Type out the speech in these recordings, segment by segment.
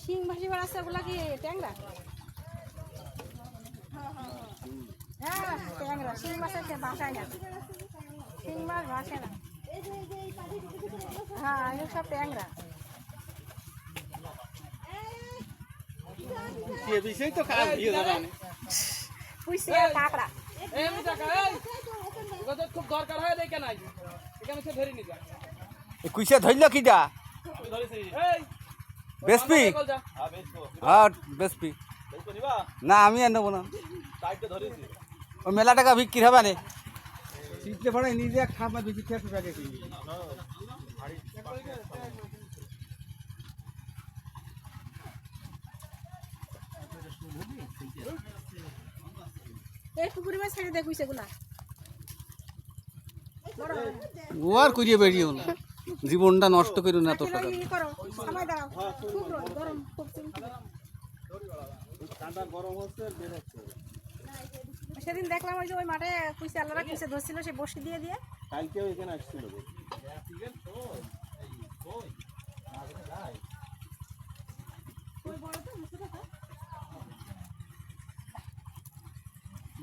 শিং ভাসি আছে ওগুলা কি ট্যাংরা? হ্যাঁ ট্যাংরা, শিং মাছের ভাসায় না, শিং মাছ ভাসে না। হ্যাঁ এগুলো সব ট্যাংরা। কাঁকড়া খুব দরকার হয় দেখে নাই এখানে সে ধরে নিয়ে যা। কুইসা ধরল কিটা? বেসপি? হ্যাঁ বেসপি। না আমি আর নেবো না, ওই মেলা টাকা বিক্রি হবে না। শীতে পড়ে নিজে খাবার বেশি খেয়ে পেটে এই পুকুরি মাছ ছেড়ে দেখ সেগুলা ও আর করিয়ে বেরিয়েও না, জীবনটা নষ্ট করো না তো সকাল। সেদিন দেখলাম ওই যে ওই মাঠে কুইসে আল্লাহরা কুইসে ধরছিল, সে বসি দিয়ে দিয়ে কালকেও এখানে আসছিল।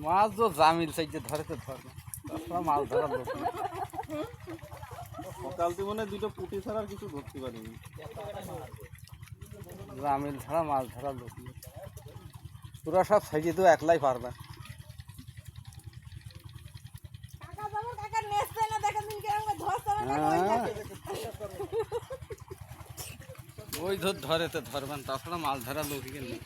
মাছ তো জামিল চাইছে ধরে তো ধরবে, মাছ ধরার লোক সকাল থেকে মনে দুটো পুঁটি ছাড়া আর কিছু ধরতে পারিনি। জামিল ছাড়া মাছ ধরার লোক নেই। তোরা সব সাইজে তো একলাই পারবে। ওই ধরে তো ধরবেন, তাছাড়া মাছ ধরার লোক নেই।